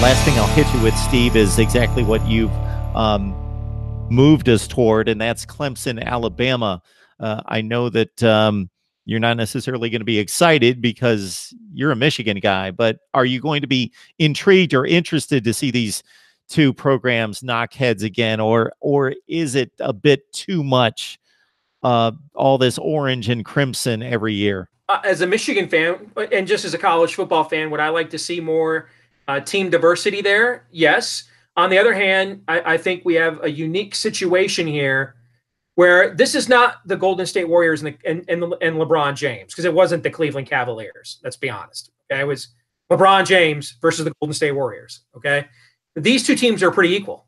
last thing I'll hit you with, Steve, is exactly what you've moved us toward, and that's Clemson, Alabama. I know that you're not necessarily going to be excited because you're a Michigan guy, but are you going to be intrigued or interested to see these two programs knock heads again, or is it a bit too much, all this orange and crimson every year? As a Michigan fan, and just as a college football fan, would I like to see more team diversity there? Yes. On the other hand, I think we have a unique situation here where this is not the Golden State Warriors and LeBron James, because it wasn't the Cleveland Cavaliers. Let's be honest. Okay? It was LeBron James versus the Golden State Warriors. Okay, these two teams are pretty equal,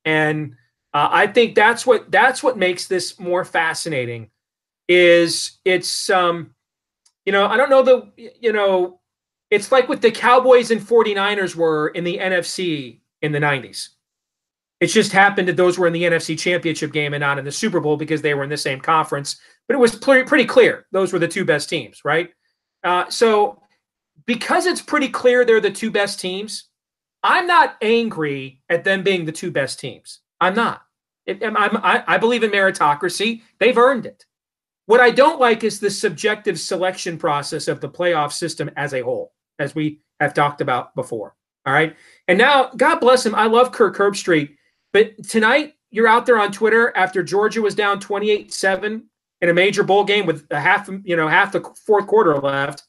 and I think that's what makes this more fascinating. Is it's I don't know it's like what the Cowboys and 49ers were in the NFC in the 90s. It just happened that those were in the NFC Championship game and not in the Super Bowl because they were in the same conference. But it was pretty clear those were the two best teams, right? So because it's pretty clear they're the two best teams, I'm not angry at them being the two best teams. I'm not. I believe in meritocracy. They've earned it. What I don't like is the subjective selection process of the playoff system as a whole, as we have talked about before. All right. And now, God bless him, I love Kirk Herbstreit. But tonight, you're out there on Twitter after Georgia was down 28-7 in a major bowl game with half the fourth quarter left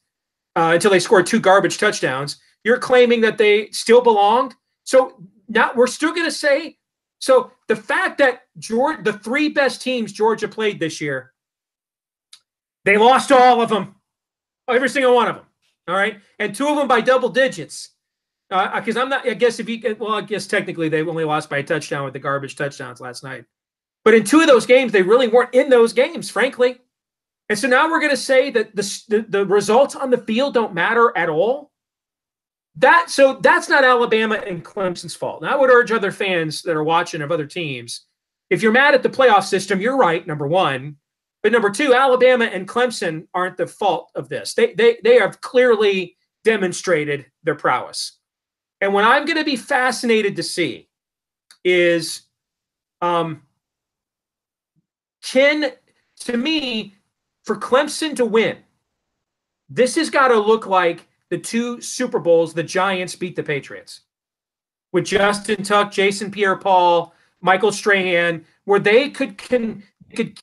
until they scored two garbage touchdowns. You're claiming that they still belonged. So now we're still going to say, so the fact that the three best teams Georgia played this year, they lost all of them, every single one of them. All right. And two of them by double digits. Because I guess technically they only lost by a touchdown with the garbage touchdowns last night. But in two of those games, they really weren't in those games, frankly. And so now we're going to say that the results on the field don't matter at all. So that's not Alabama and Clemson's fault. And I would urge other fans that are watching of other teams, if you're mad at the playoff system, you're right, number one. But number two, Alabama and Clemson aren't the fault of this. They have clearly demonstrated their prowess. And what I'm going to be fascinated to see is, to me, for Clemson to win, this has got to look like the two Super Bowls the Giants beat the Patriots with Justin Tuck, Jason Pierre-Paul, Michael Strahan, where they could keep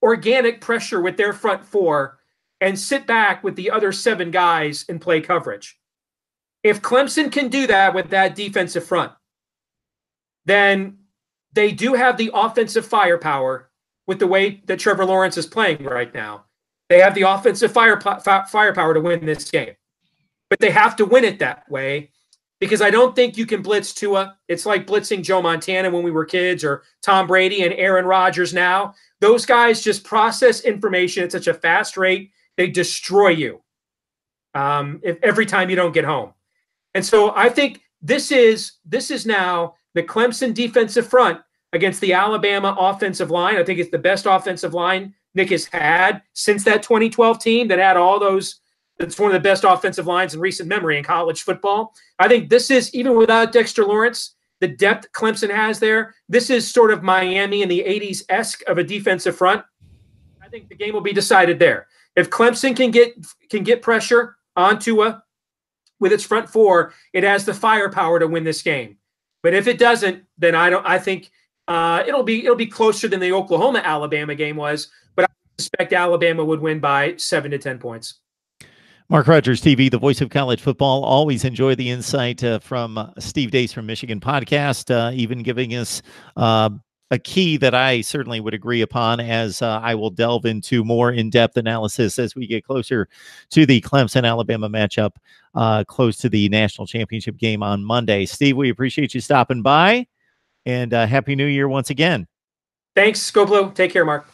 organic pressure with their front four and sit back with the other seven guys and play coverage. If Clemson can do that with that defensive front, then they do have the offensive firepower with the way that Trevor Lawrence is playing right now. They have the offensive firepower to win this game. But they have to win it that way because I don't think you can blitz Tua. It's like blitzing Joe Montana when we were kids or Tom Brady and Aaron Rodgers now. Those guys just process information at such a fast rate, they destroy you every time you don't get home. And so I think this is now the Clemson defensive front against the Alabama offensive line. I think it's the best offensive line Nick has had since that 2012 team that had all those. It's one of the best offensive lines in recent memory in college football. I think this is, even without Dexter Lawrence, the depth Clemson has there, this is sort of Miami in the 80s-esque of a defensive front. I think the game will be decided there. If Clemson can get pressure on Tua with its front four, it has the firepower to win this game. But if it doesn't, then I think it'll be closer than the Oklahoma-Alabama game was, but I suspect Alabama would win by 7 to 10 points. Mark Rogers TV, the voice of college football. Always enjoy the insight from Steve Deace from Michigan podcast, even giving us a key that I certainly would agree upon, as I will delve into more in-depth analysis as we get closer to the Clemson-Alabama matchup, close to the national championship game on Monday. Steve, we appreciate you stopping by, and Happy New Year once again. Thanks, Go Blue. Take care, Mark.